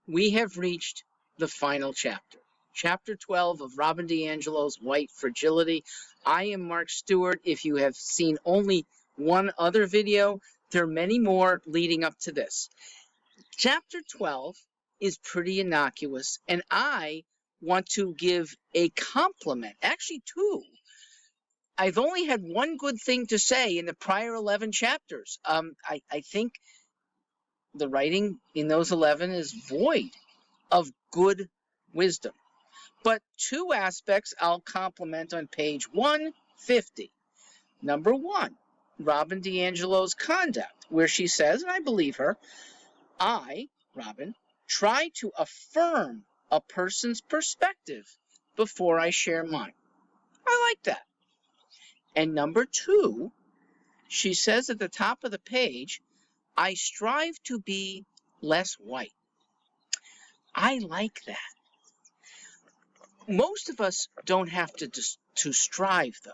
we have reached the final chapter. Chapter 12 of Robin DiAngelo's White Fragility. I am Mark Stewart. If you have seen only one other video, there are many more leading up to this. Chapter 12 is pretty innocuous, and I want to give a compliment, actually two. I've only had one good thing to say in the prior 11 chapters. I think the writing in those 11 is void of good wisdom. But two aspects I'll compliment on page 150. Number one, Robin DiAngelo's conduct, where she says, and I believe her, I, Robin, try to affirm a person's perspective before I share mine. I like that. And number two, she says at the top of the page, I strive to be less white. I like that. Most of us don't have to strive, though.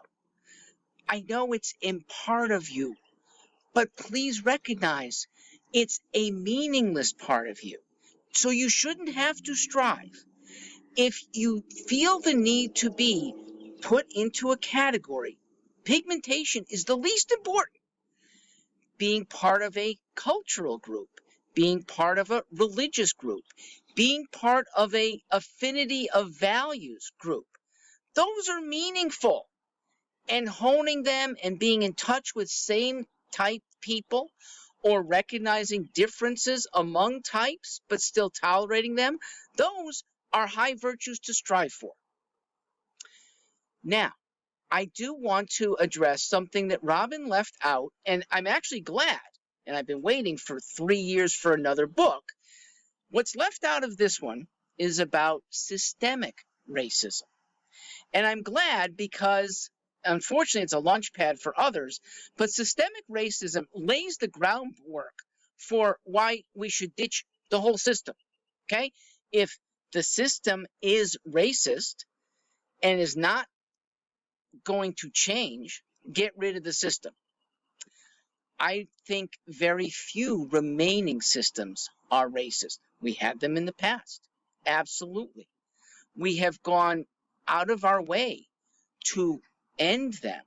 I know it's in part of you, but please recognize it's a meaningless part of you. So you shouldn't have to strive. If you feel the need to be put into a category, pigmentation is the least important. Being part of a cultural group, being part of a religious group, being part of a affinity of values group, those are meaningful. And honing them and being in touch with same type people or recognizing differences among types but still tolerating them, those are high virtues to strive for. Now, I do want to address something that Robin left out, and I'm actually glad, and I've been waiting for 3 years for another book. What's left out of this one is about systemic racism. And I'm glad because, unfortunately, it's a launch pad for others, but systemic racism lays the groundwork for why we should ditch the whole system, okay? If the system is racist and is not going to change, get rid of the system. I think very few remaining systems are racist. We had them in the past, absolutely. We have gone out of our way to end them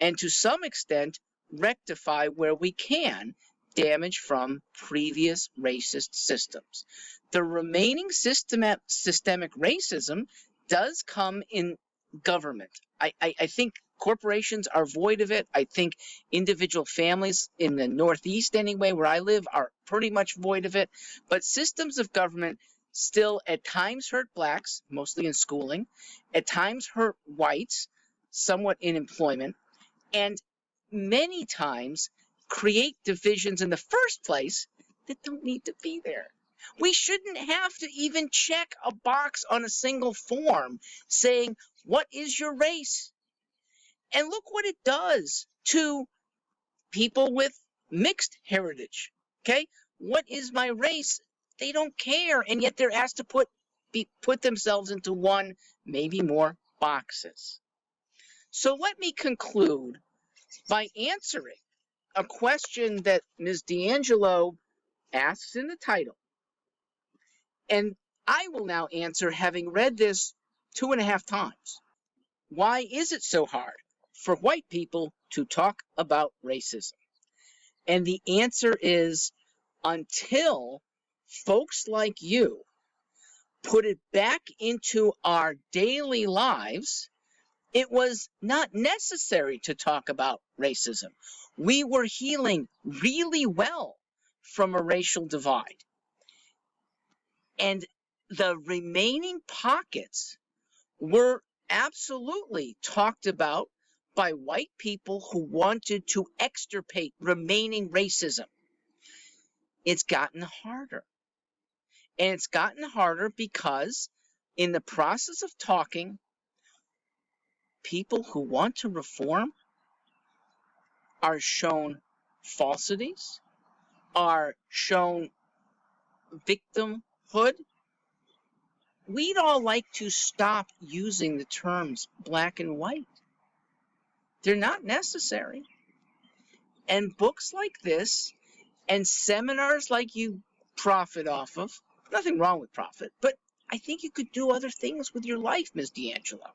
and to some extent rectify where we can damage from previous racist systems. The remaining systemic racism does come in government. I think corporations are void of it. I think individual families in the Northeast anyway, where I live, are pretty much void of it. But systems of government still at times hurt blacks, mostly in schooling, at times hurt whites, somewhat in employment, and many times create divisions in the first place that don't need to be there. We shouldn't have to even check a box on a single form saying, what is your race? And look what it does to people with mixed heritage, okay? What is my race? They don't care, and yet they're asked to put themselves into one, maybe more boxes. So let me conclude by answering a question that Ms. DiAngelo asks in the title. And I will now answer, having read this 2.5 times. Why is it so hard for white people to talk about racism? And the answer is, until folks like you put it back into our daily lives, it was not necessary to talk about racism. We were healing really well from a racial divide. And the remaining pockets were absolutely talked about by white people who wanted to extirpate remaining racism. It's gotten harder. And it's gotten harder because in the process of talking, people who want to reform are shown falsities, are shown victimhood. We'd all like to stop using the terms black and white. They're not necessary. And books like this and seminars like you profit off of Nothing wrong with profit, but I think you could do other things with your life, Ms. D'Angelo.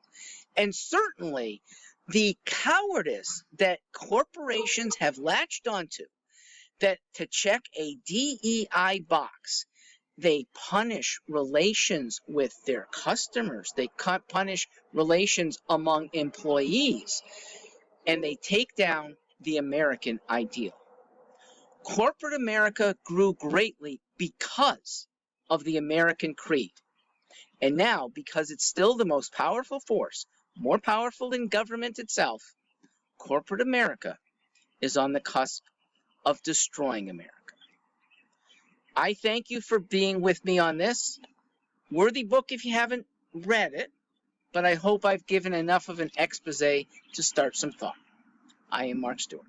And certainly the cowardice that corporations have latched onto, that to check a DEI box, they punish relations with their customers, they punish relations among employees, and they take down the American ideal. Corporate America grew greatly because of the American creed. And now, because it's still the most powerful force, more powerful than government itself, corporate America is on the cusp of destroying America. I thank you for being with me on this. Worthy book if you haven't read it, but I hope I've given enough of an expose to start some thought. I am Mark Stewart.